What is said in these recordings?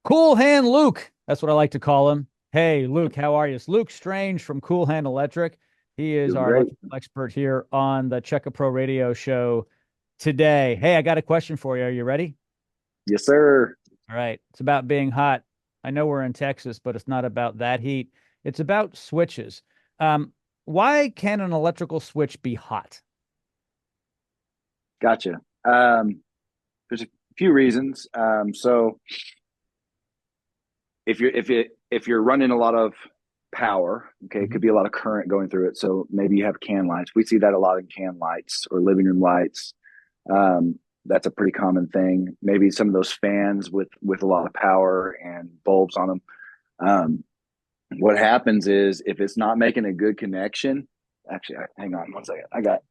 Cool Hand Luke. That's what I like to call him. Hey, Luke, how are you? It's Luke Strange from Cool Hand Electric. He is Doing our great. electrical expert here on the Check a Pro radio show today. Hey, I got a question for you. Are you ready? Yes, sir. All right. It's about being hot. I know we're in Texas, but it's not about that heat. It's about switches. Um, why can an electrical switch be hot? Gotcha. There's a few reasons. So if you're running a lot of power, okay, it Mhm. could be a lot of current going through it. So maybe you have can lights. We see that a lot in can lights or living room lights. That's a pretty common thing. Maybe some of those fans with a lot of power and bulbs on them. Um, what happens is if it's not making a good connection, actually, hang on one second. I got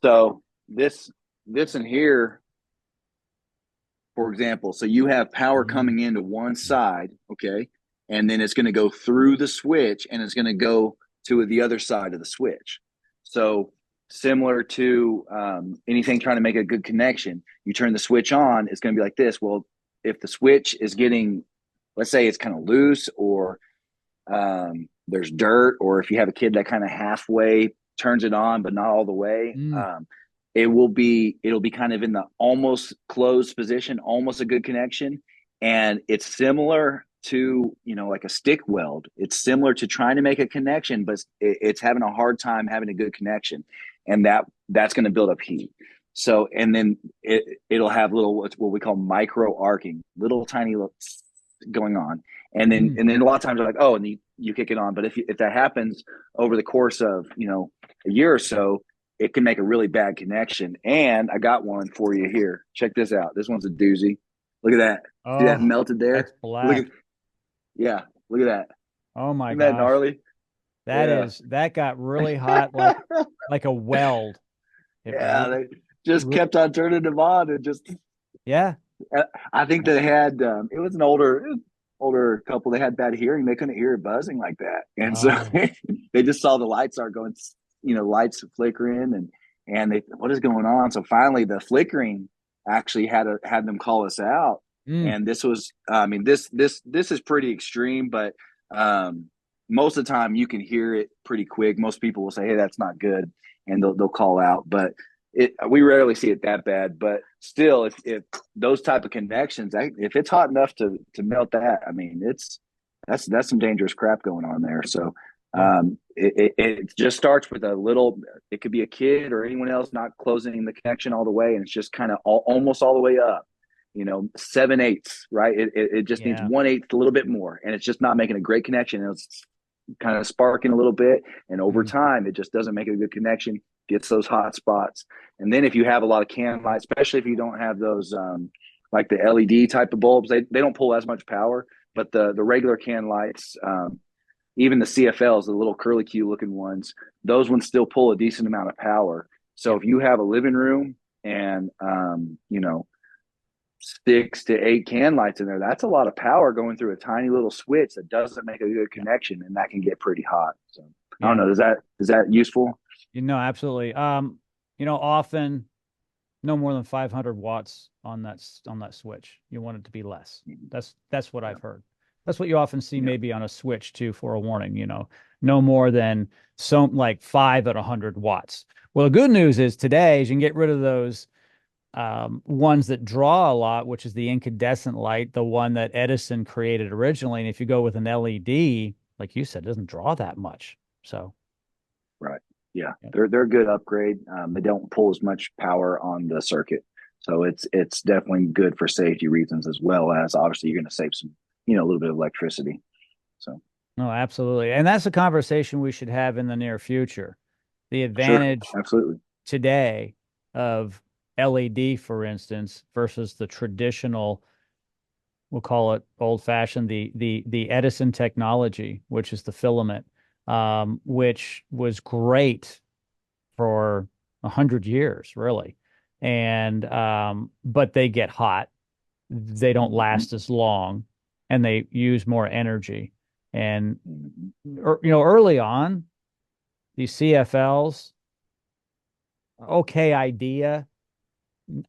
so this in here, for example, so you have power Mm. coming into one side, okay, and then it's going to go through the switch and it's going to go to the other side of the switch. So similar to anything trying to make a good connection, you turn the switch on, it's going to be like this. Well, if the switch is getting, let's say it's kind of loose, or there's dirt, or if you have a kid that kind of halfway turns it on but not all the way, Mm. it'll be kind of in the almost closed position, almost a good connection. And it's similar to, like a stick weld. It's similar to trying to make a connection, but it's having a hard time having a good connection, and that's going to build up heat. So, and then it'll have little, what's what we call micro arcing, little tiny little going on. Mm. And then a lot of times they're like, oh, and you kick it on. But if that happens over the course of, a year or so, it can make a really bad connection. And I got one for you here. Check this out. This one's a doozy. Look at that. See that Oh, melted that's there? Look at black. Yeah, look at that. Oh my Isn't that gosh. gnarly? Yeah. That got really hot, like a weld. It Yeah, re, they just re, kept on turning them on and just yeah. I think they had it was an older couple. They had bad hearing. They couldn't hear it buzzing like that, and so Oh, they just saw the lights start going, lights flickering, and they, what is going on? So finally, the flickering actually had them call us out, mm, and this was, I mean, this is pretty extreme, but um, most of the time you can hear it pretty quick. Most people will say, "Hey, that's not good," and they'll call out, but. We rarely see it that bad, but still, if those type of connections, if it's hot enough to melt that, I mean, that's some dangerous crap going on there. So yeah. it just starts with a little. It could be a kid or anyone else not closing the connection all the way, and it's just kind of almost all the way up. 7/8, right? It just needs Yeah. 1/8, a little bit more, and it's just not making a great connection. And it's kind of sparking a little bit, and over Mm, time, it just doesn't make a good connection. Gets those hot spots, and then if you have a lot of can lights, especially if you don't have those like the LED type of bulbs, they don't pull as much power. But the regular can lights, even the CFLs, the little curly Q looking ones, those ones still pull a decent amount of power. So yeah. if you have a living room and 6 to 8 can lights in there, that's a lot of power going through a tiny little switch that doesn't make a good Yeah. connection, and that can get pretty hot. So I don't Yeah. know. Is that useful? Absolutely. Often no more than 500 watts on that switch. You want it to be less. That's what Yeah. I've heard. That's what you often see Yeah. maybe on a switch too for a warning, no more than some like 5 at 100 watts. Well, the good news is today is you can get rid of those ones that draw a lot, which is the incandescent light, the one that Edison created originally. And if you go with an LED, like you said, it doesn't draw that much. So, Right. Yeah, yeah. they're a good upgrade. They don't pull as much power on the circuit, so it's definitely good for safety reasons, as well as obviously you're going to save some, a little bit of electricity. So No, absolutely. And that's a conversation we should have in the near future. The sure, advantage absolutely, today of LED, for instance, versus the traditional, we'll call it old fashioned, the Edison technology, which is the filament, which was great for 100 years, really. And but they get hot, they don't mm-hmm. last as long, and they use more energy. And Mm-hmm. early on, these CFLs, okay idea.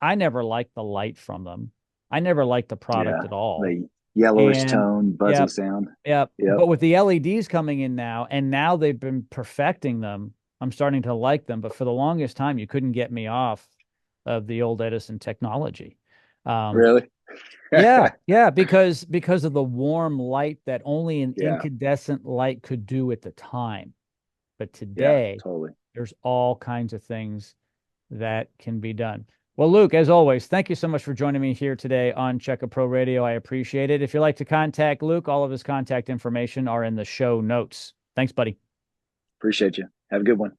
I never liked the light from them. I never liked the product Yeah. at all. The yellowish And tone, buzzy yeah, sound. yeah. Yep. But with the LEDs coming in now, and now they've been perfecting them, I'm starting to like them. But for the longest time, you couldn't get me off of the old Edison technology. Um, Really? yeah, because of the warm light that only an Yeah. incandescent light could do at the time. But Yeah. today, Totally. there's all kinds of things that can be done. Well, Luke, as always, thank you so much for joining me here today on Check a Pro Radio. I appreciate it. If you'd like to contact Luke, all of his contact information are in the show notes. Thanks, buddy. Appreciate you. Have a good one.